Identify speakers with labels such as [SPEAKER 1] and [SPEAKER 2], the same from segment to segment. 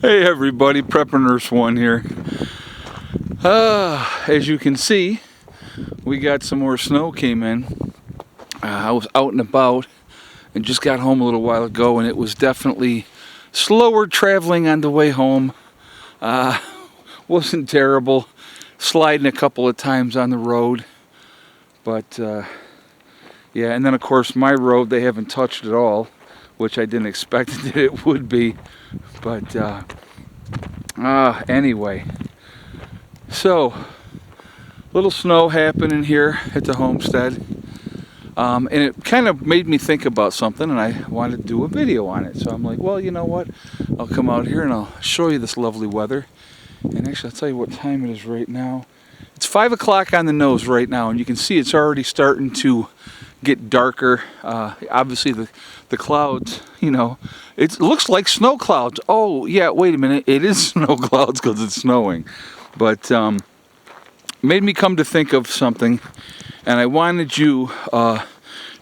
[SPEAKER 1] Hey everybody, Preparedness 1 here. As you can see, we got some more snow came in. I was out and about and just got home a little while ago, and it was definitely slower traveling on the way home. Wasn't terrible, sliding a couple of times on the road, but yeah, and then of course my road they haven't touched at all, which I didn't expect that it would be, but anyway, so little snow happening here at the homestead, and it kind of made me think about something, and I wanted to do a video on it. So I'm like, well, you know what, I'll come out here and I'll show you this lovely weather. And actually I'll tell you what time it is right now. It's 5 o'clock on the nose right now, and you can see it's already starting to get darker. Obviously the clouds, you know, it looks like snow clouds. Oh yeah, wait a minute, it is snow clouds because it's snowing. But made me come to think of something, and I wanted you to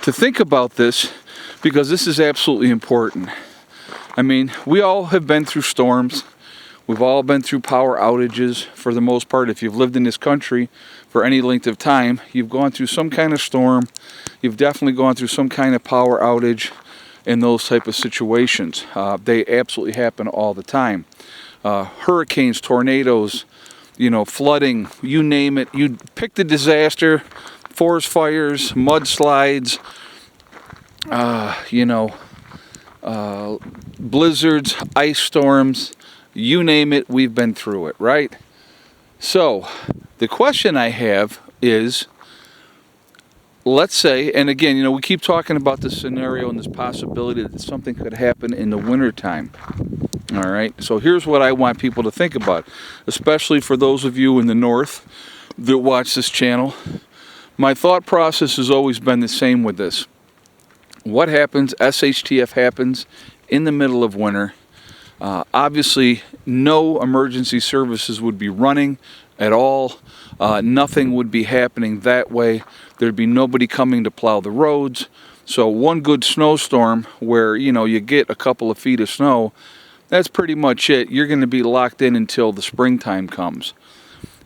[SPEAKER 1] think about this because this is absolutely important. I mean, we all have been through storms. We've all been through power outages for the most part. If you've lived in this country for any length of time, you've gone through some kind of storm. You've definitely gone through some kind of power outage in those type of situations. They absolutely happen all the time. Hurricanes, tornadoes, you know, flooding, you name it. You pick the disaster, forest fires, mudslides, you know, blizzards, ice storms. You name it, we've been through it, right? So, the question I have is, let's say, and again, you know, we keep talking about this scenario and this possibility that something could happen in the wintertime. All right, so here's what I want people to think about, especially for those of you in the north that watch this channel. My thought process has always been the same with this. What happens, SHTF happens in the middle of winter. Obviously, no emergency services would be running at all. Nothing would be happening that way. There'd be nobody coming to plow the roads. So one good snowstorm where, you know, you get a couple of feet of snow, that's pretty much it. You're going to be locked in until the springtime comes.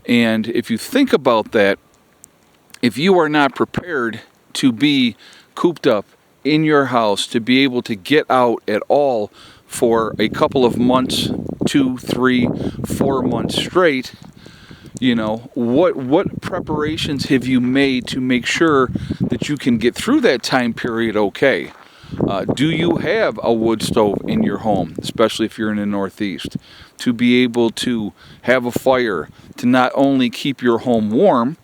[SPEAKER 1] And if you think about that, if you are not prepared to be cooped up in your house, to be able to get out at all for a couple of months, 2, 3, 4 months straight, you know, what preparations have you made to make sure that you can get through that time period okay? Do you have a wood stove in your home, especially if you're in the Northeast, to be able to have a fire to not only keep your home warm,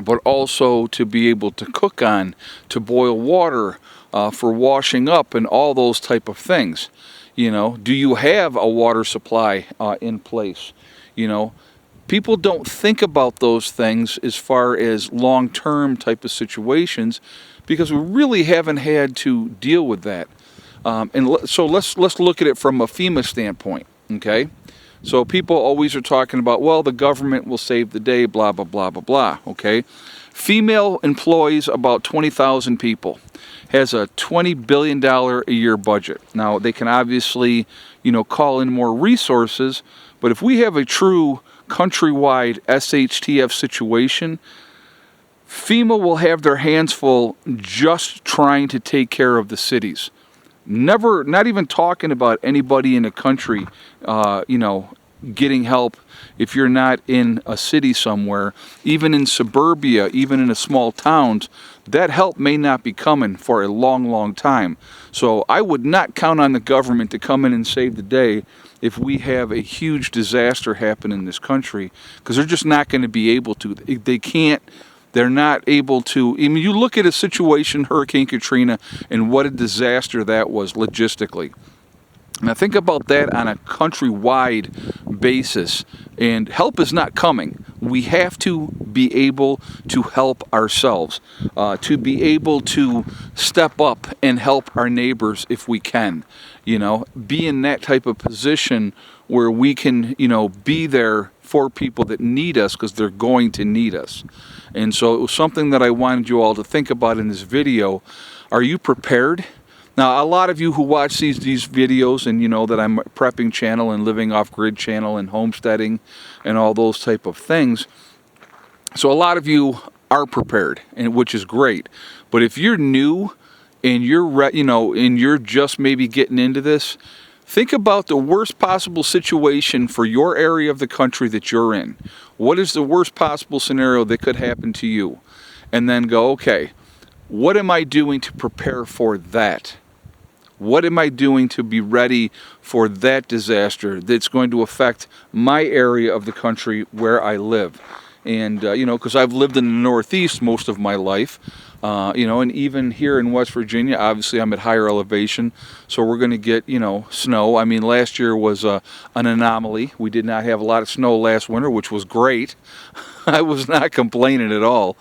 [SPEAKER 1] but also to be able to cook on, to boil water, for washing up and all those type of things? You know, do you have a water supply in place? You know, people don't think about those things as far as long-term type of situations because we really haven't had to deal with that. So let's look at it from a FEMA standpoint, okay? So people always are talking about, well, the government will save the day, blah, blah, blah, blah, blah, okay? Female employs about 20,000 people, has a $20 billion a year budget. Now, they can obviously, you know, call in more resources, but if we have a true countrywide SHTF situation, FEMA will have their hands full just trying to take care of the cities. Not even talking about anybody in the country, you know, getting help if you're not in a city somewhere, even in suburbia, even in a small towns, that help may not be coming for a long, long time. So I would not count on the government to come in and save the day if we have a huge disaster happen in this country, because they're just not going to be able to. They can't. They're not able to. I mean, you look at a situation, Hurricane Katrina, and what a disaster that was logistically. Now think about that on a countrywide basis, and help is not coming. We have to be able to help ourselves, to be able to step up and help our neighbors if we can, you know, be in that type of position where we can, you know, be there for people that need us because they're going to need us. And so it was something that I wanted you all to think about in this video. Are you prepared? Now, a lot of you who watch these videos and you know that I'm prepping channel and living off grid channel and homesteading and all those type of things. So a lot of you are prepared, and which is great. But if you're new and you're just maybe getting into this, think about the worst possible situation for your area of the country that you're in. What is the worst possible scenario that could happen to you? And then go, okay, what am I doing to prepare for that? What am I doing to be ready for that disaster that's going to affect my area of the country where I live? And, because I've lived in the Northeast most of my life, and even here in West Virginia, obviously I'm at higher elevation, so we're going to get, snow. I mean, last year was an anomaly. We did not have a lot of snow last winter, which was great. I was not complaining at all.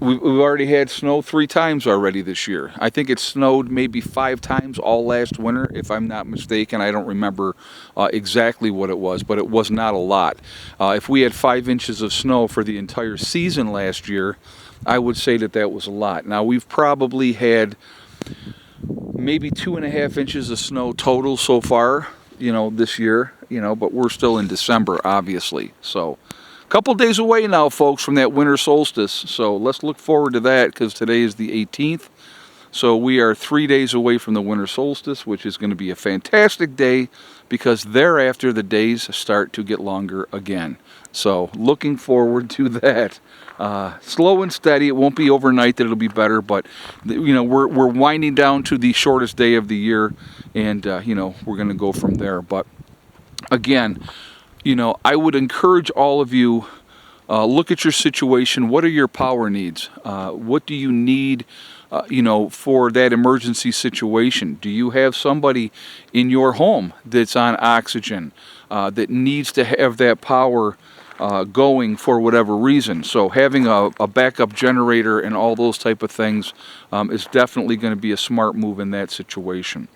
[SPEAKER 1] We've already had snow 3 times already this year. I think it snowed maybe 5 times all last winter, if I'm not mistaken. I don't remember exactly what it was, but it was not a lot. If we had 5 inches of snow for the entire season last year, I would say that was a lot. Now, we've probably had maybe 2.5 inches of snow total so far, this year, but we're still in December, obviously. So, couple days away now, folks, from that winter solstice, so let's look forward to that, because today is the 18th, so we are 3 days away from the winter solstice, which is going to be a fantastic day, because thereafter the days start to get longer again. So looking forward to that. Slow and steady. It won't be overnight that it'll be better, but we're winding down to the shortest day of the year, and we're going to go from there. But again, I would encourage all of you, look at your situation. What are your power needs? What do you need, for that emergency situation? Do you have somebody in your home that's on oxygen, that needs to have that power going for whatever reason? So having a backup generator and all those type of things is definitely going to be a smart move in that situation.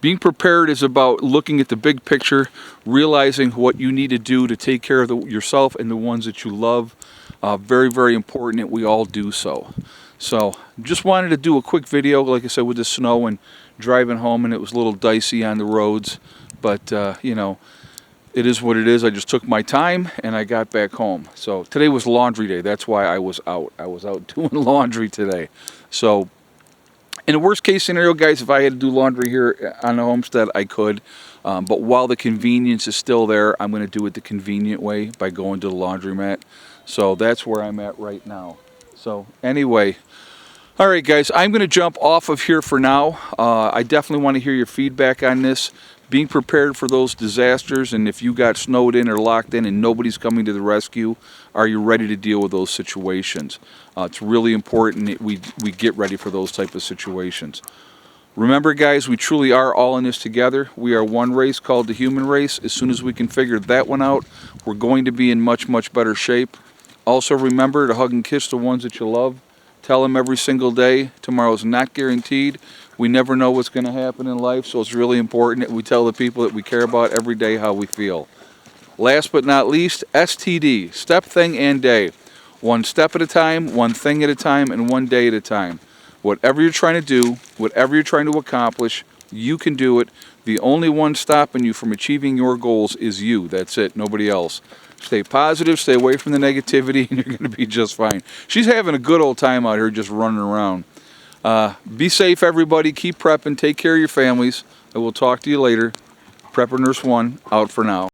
[SPEAKER 1] Being prepared is about looking at the big picture, realizing what you need to do to take care of yourself and the ones that you love. Very, very important that we all do so. So just wanted to do a quick video, like I said, with the snow and driving home, and it was a little dicey on the roads. But, it is what it is. I just took my time and I got back home. So today was laundry day. That's why I was out. I was out doing laundry today. So in the worst case scenario, guys, if I had to do laundry here on the homestead, I could. But while the convenience is still there, I'm going to do it the convenient way by going to the laundromat. So that's where I'm at right now. So anyway, all right, guys, I'm going to jump off of here for now. I definitely want to hear your feedback on this. Being prepared for those disasters, and if you got snowed in or locked in and nobody's coming to the rescue, are you ready to deal with those situations? It's really important that we get ready for those type of situations. Remember, guys, we truly are all in this together. We are one race called the human race. As soon as we can figure that one out, we're going to be in much, much better shape. Also, remember to hug and kiss the ones that you love. Tell them every single day, tomorrow's not guaranteed. We never know what's going to happen in life, so it's really important that we tell the people that we care about every day how we feel. Last but not least, STD, step, thing, and day. One step at a time, one thing at a time, and one day at a time. Whatever you're trying to do, whatever you're trying to accomplish, you can do it. The only one stopping you from achieving your goals is you. That's it, nobody else. Stay positive, stay away from the negativity, and you're going to be just fine. She's having a good old time out here just running around. Be safe, everybody. Keep prepping. Take care of your families. I will talk to you later. Prepper Nurse 1 out for now.